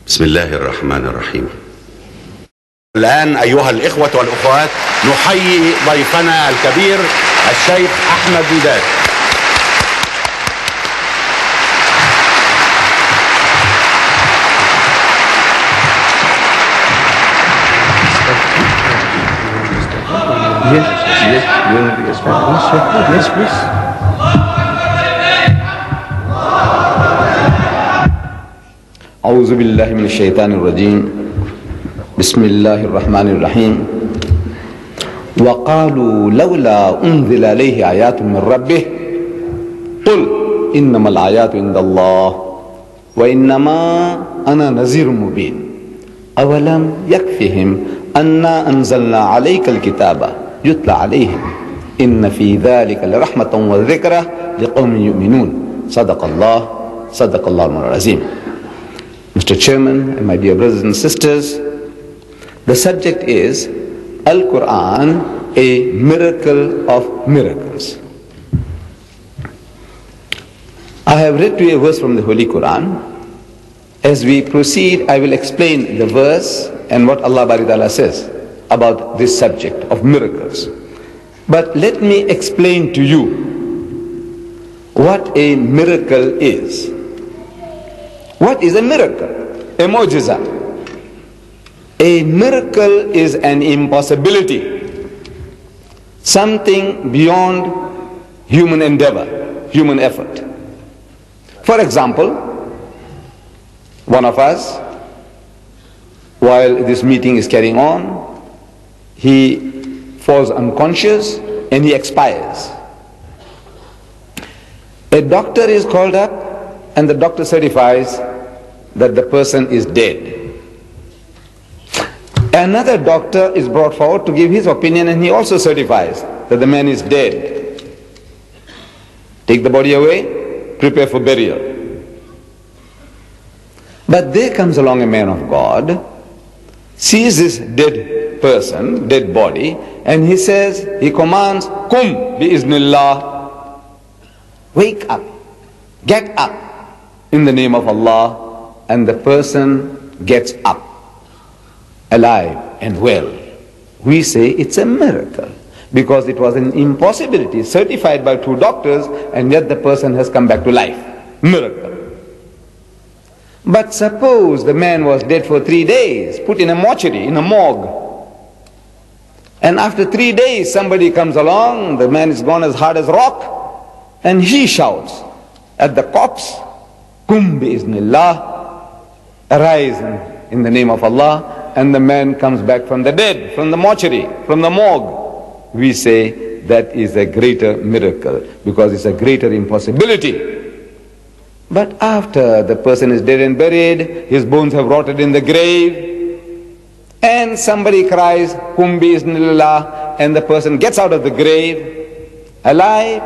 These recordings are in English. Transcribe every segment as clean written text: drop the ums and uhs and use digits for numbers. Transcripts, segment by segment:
بسم الله الرحمن الرحيم. الآن أيها الإخوة والأخوات نحيي ضيفنا الكبير الشيخ أحمد ديدات. Yes, please. أعوذ بالله من الشيطان الرجيم. بسم الله الرحمن الرحيم. وقالوا لولا أنزل عليه آيات من ربه قل إنما الآيات عند الله وإنما أنا نذير مبين أولم يكفهم أنا أنزلنا عليك الكتاب يتلى عليهم إن في ذلك لرحمة وذكرى لقوم يؤمنون صدق الله العظيم. Mr. Chairman and my dear brothers and sisters, the subject is Al-Quran, a miracle of miracles. I have read to you a verse from the Holy Quran. As we proceed, I will explain the verse and what Allah Bari Ta'ala says about this subject of miracles. But let me explain to you what a miracle is. What is a miracle? A mu'jiza. A miracle is an impossibility, something beyond human endeavor, human effort. For example, one of us, while this meeting is carrying on, he falls unconscious and he expires. A doctor is called up and the doctor certifies that the person is dead. Another doctor is brought forward to give his opinion and he also certifies that the man is dead. Take the body away, prepare for burial. But there comes along a man of God, sees this dead person, dead body, and he says, he commands, Kum bi-iznillah, wake up, get up in the name of Allah, and the person gets up, alive and well. We say it's a miracle because it was an impossibility certified by two doctors and yet the person has come back to life. Miracle. But suppose the man was dead for 3 days, put in a mortuary, in a morgue, and after 3 days somebody comes along, the man is gone as hard as rock, and he shouts at the corpse, Kum bi-iznillah, arise in the name of Allah, and the man comes back from the dead, from the mortuary, from the morgue. We say that is a greater miracle because it's a greater impossibility. But after the person is dead and buried, his bones have rotted in the grave, and somebody cries, Kum bi-iznillah, and the person gets out of the grave, alive,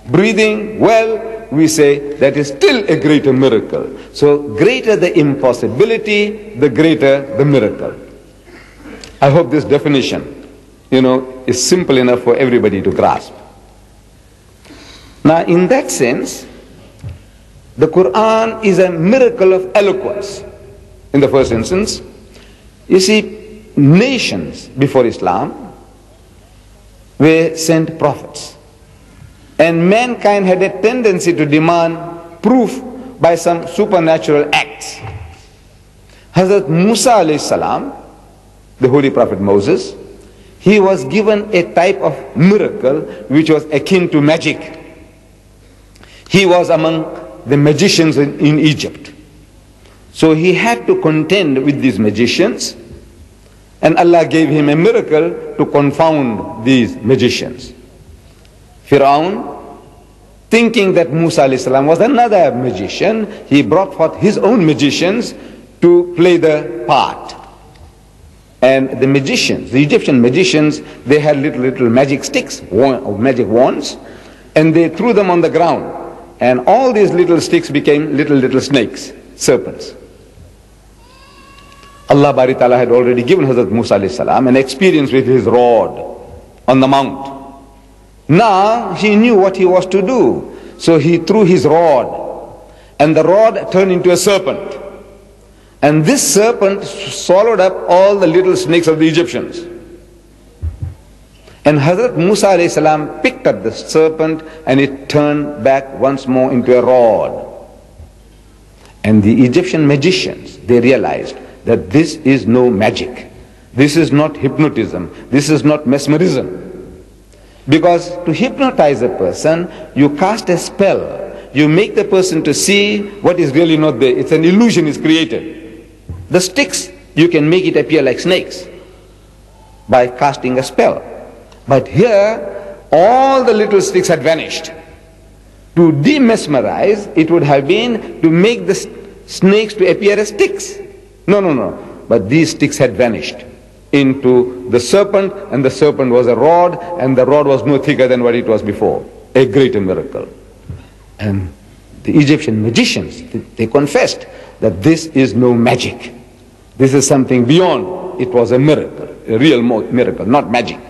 breathing, well, we say that is still a greater miracle. So greater the impossibility, the greater the miracle. I hope this definition, is simple enough for everybody to grasp. Now in that sense, the Quran is a miracle of eloquence. In the first instance, you see, nations before Islam were sent prophets. And mankind had a tendency to demand proof by some supernatural acts. Hazrat Musa alayhi salam, the holy prophet Moses, he was given a type of miracle which was akin to magic. He was among the magicians in Egypt. So he had to contend with these magicians, and Allah gave him a miracle to confound these magicians. Fir'aun, thinking that Musa alayhi salam was another magician, he brought forth his own magicians to play the part. And the magicians, the Egyptian magicians, they had little magic sticks, magic wands, and they threw them on the ground. And all these little sticks became little snakes, serpents. Allah Bari Ta'ala had already given Hazrat Musa alayhi salam an experience with his rod on the mount. Now he knew what he was to do. So he threw his rod, and the rod turned into a serpent. And this serpent swallowed up all the little snakes of the Egyptians. And Hazrat Musa alayhi salam picked up the serpent and it turned back once more into a rod. And the Egyptian magicians, they realized that this is no magic. This is not hypnotism. This is not mesmerism. Because to hypnotize a person, you cast a spell. You make the person to see what is really not there. It's an illusion is created. The sticks, you can make it appear like snakes by casting a spell. But here, all the little sticks had vanished. To demesmerize, it would have been to make the snakes to appear as sticks. No. But these sticks had vanished into the serpent, and the serpent was a rod, and the rod was no thicker than what it was before. A greater miracle. And the Egyptian magicians, they confessed that this is no magic. This is something beyond. It was a miracle, a real miracle, not magic.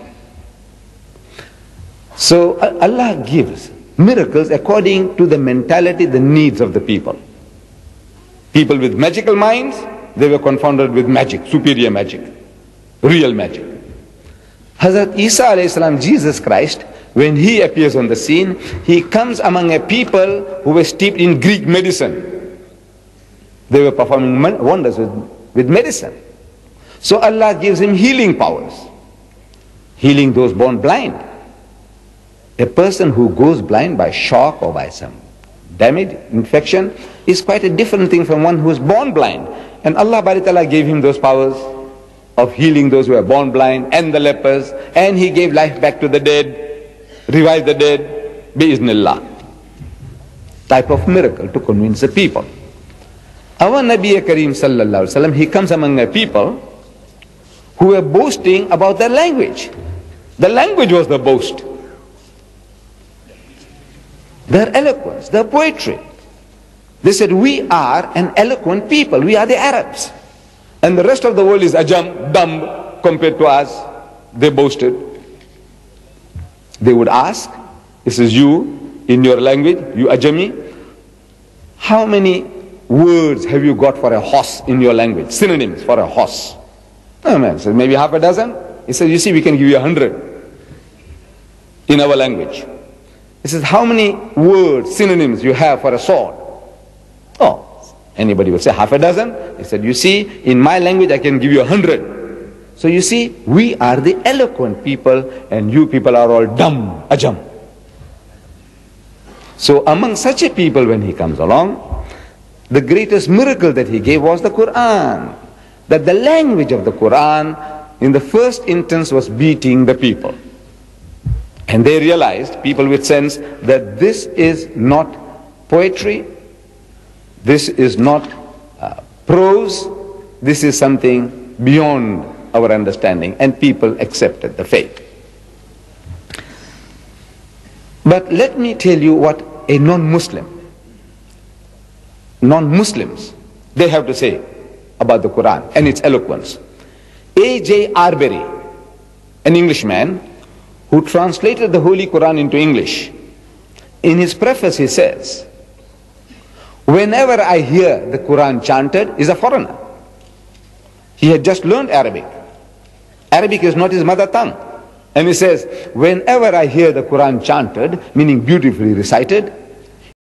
So Allah gives miracles according to the mentality, the needs of the people. People with magical minds, they were confounded with magic, superior magic, real magic. Hazrat Isa alayhi salam, Jesus Christ, when he appears on the scene, he comes among a people who were steeped in Greek medicine. They were performing wonders with medicine. So Allah gives him healing powers, healing those born blind. A person who goes blind by shock or by some damage, infection, is quite a different thing from one who is born blind. And Allah Ta'ala gave him those powers of healing those who were born blind and the lepers, and he gave life back to the dead, revived the dead, bi-iznillah. Type of miracle to convince the people. Our Nabi Kareem sallallahu alaihi wasallam, he comes among a people who were boasting about their language. The language was the boast. Their eloquence, their poetry. They said, we are an eloquent people. We are the Arabs. And the rest of the world is ajam, dumb compared to us. They boasted. They would ask, this is you, in your language, you ajami, how many words have you got for a horse in your language? Synonyms for a horse. Oh man says, maybe half a dozen. He says, you see, we can give you 100 in our language. He says, how many words, synonyms you have for a sword? Oh, anybody would say half a dozen. He said, you see, in my language I can give you 100. So you see, we are the eloquent people and you people are all dumb, ajam. So among such a people when he comes along, the greatest miracle that he gave was the Quran. That the language of the Quran in the first instance was beating the people. And they realized, people with sense, that this is not poetry, this is not prose, this is something beyond our understanding, and people accepted the faith. But let me tell you what a non-Muslims, they have to say about the Quran and its eloquence. A.J. Arbery, an Englishman, who translated the Holy Quran into English, in his preface he says, whenever I hear the Quran chanted, he's a foreigner. He had just learned Arabic. Arabic is not his mother tongue. And he says, whenever I hear the Quran chanted, meaning beautifully recited,